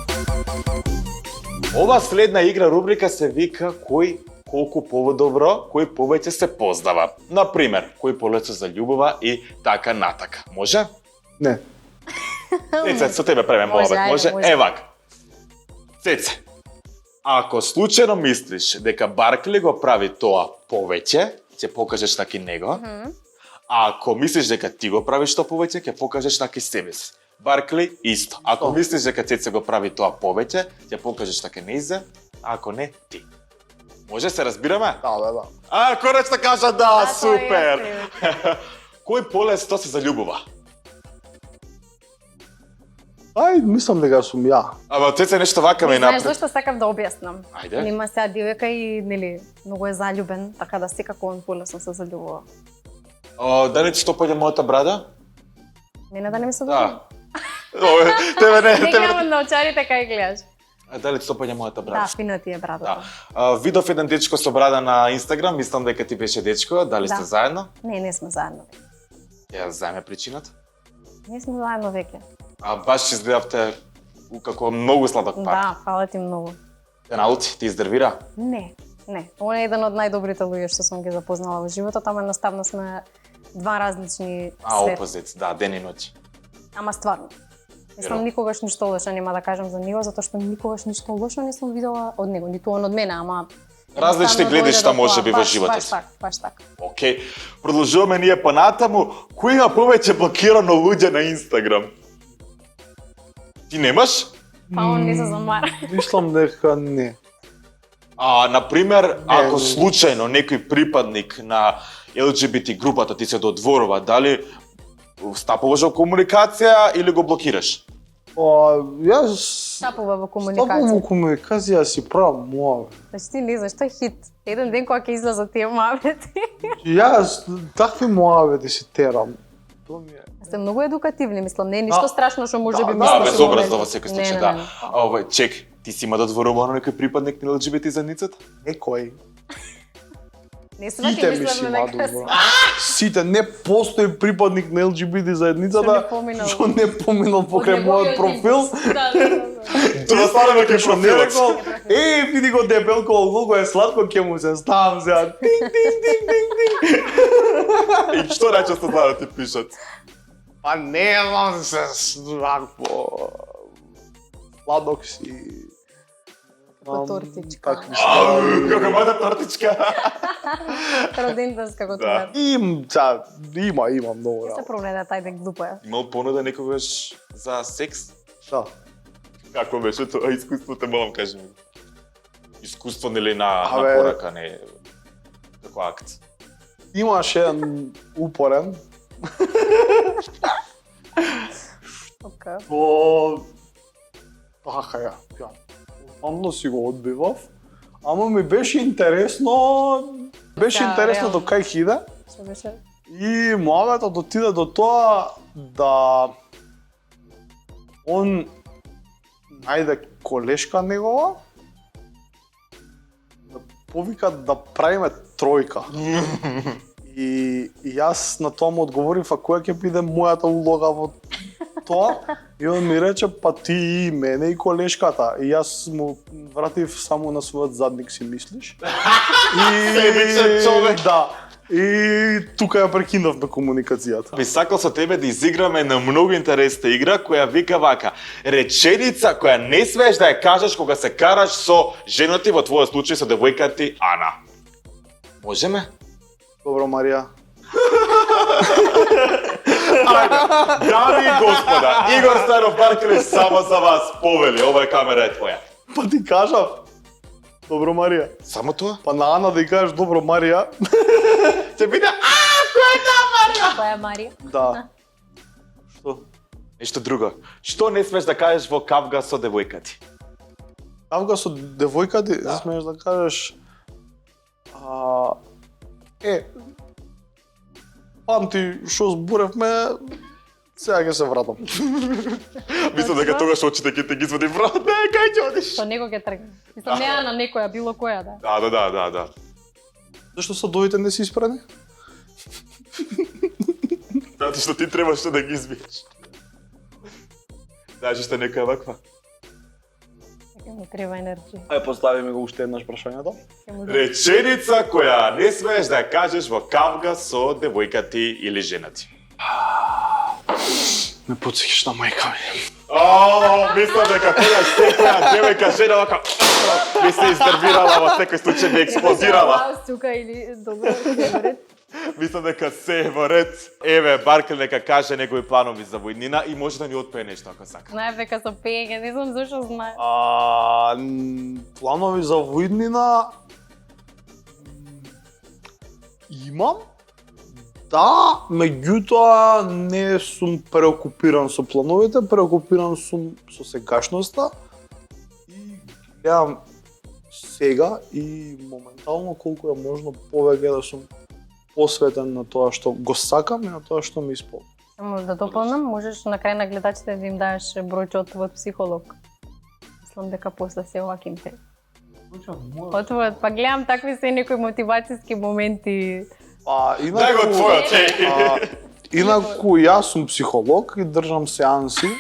Ова следна игра рубрика се вика кој колку подобро, кој повеќе се познава. Например, кој полесно заљубува и така натака. Може? Не. Цеце, со тебе правиме Може, муабет. ајде, Може? може. Евак. Цеце, ако случајно мислиш дека Баркли го прави тоа повеќе, ќе покажеш таки него. А ако мислиш дека ти го правиш тоа повеќе, ќе покажеш таки себе си. Баркли исто. Ако мислиш дека Цеце го прави тоа повеќе, ќе покажеш таки неизе, а ако не, ти. Може се разбираме? Да. А, коречно кажа да, тоа е супер. приоритет. Кој полесно се заљубува? Ај, мислам дека сум ја. Ама Цеце нешто вака ме Знаеш напред. зашто сакав да објаснам? Ајде. Нема сега девојка и нели многу е заљубен, така да секако он полесно се заљубува. Дали ти стопаѓа мојата брада? Мене да не ми се Да. Ое, тебе не, Не тебе. гледам на очарите кај гледаш. Дали ти стопаѓа мојата брада? Да, фина ти е брадата. Да. Видов еден дечко со брада на Инстаграм, мислам дека ти беше дечко, дали Да. сте заедно? Не сме заедно. Ја знаеме причината. Не сме заедно веќе. Баш изгледавте како многу сладок пар. Да, фала ти многу. Те научи, ти издервира? Не. Он е еден од најдобрите луѓе што сум ги запознала во животот, ама едноставно сме два различни свет. Опозит, да, ден и ноќ. Ама стварно. Мислам, никогаш ништо лошо нема да кажам за него, затоа што никогаш ништо лошо не сум видела од него, ниту он од мене, ама Различни едноставно гледишта дојде до може тоа. би во Баш животот. Баш така. Океј, продолжуваме ние понатаму. Кој има повеќе блокирано луѓе на Инстаграм? Ти немаш? Па он не се замара. Мислам дека не. Например, ако случајно некој припадник на LGBT групата ти се додворува, дали стапуваш во комуникација или го блокираш? Јас Стапува во стапувам комуникација. во комуникација, си правам моја. Значи ти не знаеш, тој хит. Еден ден кога ќе излезат тие муабети. Јас такви муабети си терам. Тоа ми е. Сте многу едукативни, мислам, не е ништо страшно што може би да, мислиш. безобразно во секој Не, случај, не, да. не. Чек, ти си има додворувано некој припадник на LGBT заедницата? Некој. Не сваќам, Сите ми си мислам има дека добро. Сите, не постои припадник на LGBT заедницата Што не поминал. што не поминал покрај мојот профил. Да. Тоа стварно ќе Што не рекол, види го дебелко, колку е сладко, ќе му се ставам сега. И што најчесто знаат да ти пишат? Па не знам се свакво. Сладок си. Како тортичка. Такви ствари. Како моја тортичка. Роденденска го Да. тоа. Има многу Се работа. проведе тај дек дупа. Имал понуда некогаш за секс? Да. Како беше тоа искуство, те молам кажи ми. Искуство нели на Абе. порака, не како акт. Имаш еден упорен, Ока. така ја. Амно си го одбивав, ама ми беше интересно, Да, интересно реално. до кај хиде. Што беше? И мојавето отиде до тоа да он најде колешка негова, да повика да правиме тројка. И јас на тоа му одговорив, а која ќе биде мојата улога во тоа? И он ми рече, па ти и мене и колешката. И јас му вратив само на својот задник, си мислиш. Себичен човек. Да. И тука ја прекинавме комуникацијата. Би сакал со тебе да изиграме на многу интересна игра која вика вака: реченица која не смееш да ја кажеш кога се караш со женоти, во твојот случај со девојката ти Ана. Можеме? Добро, Марија. Дами и господа, Игор Станов Баркеле само за вас повели, ова е камера е твоја. Па ти кажав. Добро, Марија. Само тоа? Па на Ана да ја кажеш добро, Марија. Ќе биде која е таа Марија? Која е Марија? Да. Што? Нешто друго. Што не смеш да кажеш во кавга со девојка ти? Кавга со девојка ти, да. Смееш да кажеш памти што зборевме, сега ќе се вратам. Мислам дека тогаш очите ќе те ги извади брат, не, кај ќе одиш? Со него ќе тргне. Мислам, не на некоја, било која, да. Да. Зашто садовите не си испрани? Затоа што ти требаше да ги избиеш. Знаеш што некоја ваква? Ќе му треба енергија. Ај постави ми го уште еднаш прашањето. Ќе му Реченица која не смееш да ја кажеш во кавга со девојка ти или жена ти. Ме потсеќаш на мајка ми. Мислам дека која секоја девојка жена вака би се истервирала, во секој случај би експлозирала. Сука или добро, добро. Мислам дека се е во ред. Еве, Баркел нека каже негови планови за војнина и може да ни отпее нешто ако сака. Знаев дека со пеење, не знам зашо знае. Планови за војнина имам. Да, меѓутоа не сум преокупиран со плановите, преокупиран сум со сегашноста и гледам сега и моментално колку е можно повеќе да сум посветен на тоа што го сакам и на тоа што ми исполни. Само да дополнам, можеш на крај на гледачите да им даеш бројче од твојот психолог. Мислам дека после се оваким те. Од твојот, па гледам такви се некои мотивацијски моменти. Дај го твојот, Инаку јас сум психолог и држам сеанси.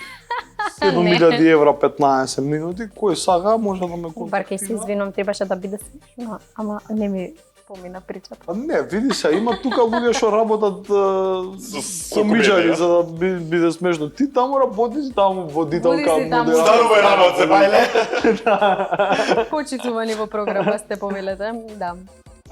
7000 евра 15 минути, кој сака може да ме контактира. Барке се извинувам, требаше да биде смешно, ама не ми Помина причата. А не, види се, има тука луѓе што работат Со комиџари комедија. за да биде смешно. Ти таму работиш, таму водителка, Води си таму. модератор. Старо е работе, бајле. Почитувани во програма сте повелете, да.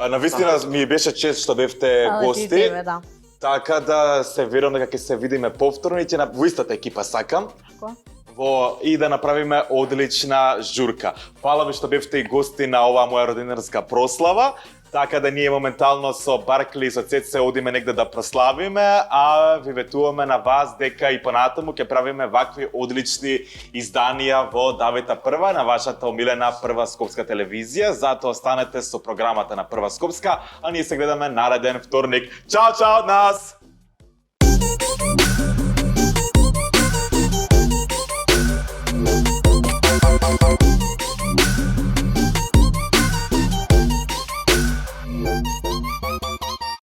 На вистина ми беше чест што бевте Але ти гости. тебе, да. Така да се верувам дека ќе се видиме повторно и ќе во истата екипа сакам. Како? И да направиме одлична журка. Фала ви што бевте и гости на оваа моја роденарска прослава. Така да ние моментално со Баркли и со Цеце одиме негде да прославиме, а ви ветуваме на вас дека и понатаму ќе правиме вакви одлични изданија во 9-та на вашата омилена Прва Скопска телевизија. Затоа останете со програмата на Прва Скопска, а ние се гледаме нареден вторник. Чао, чао од нас!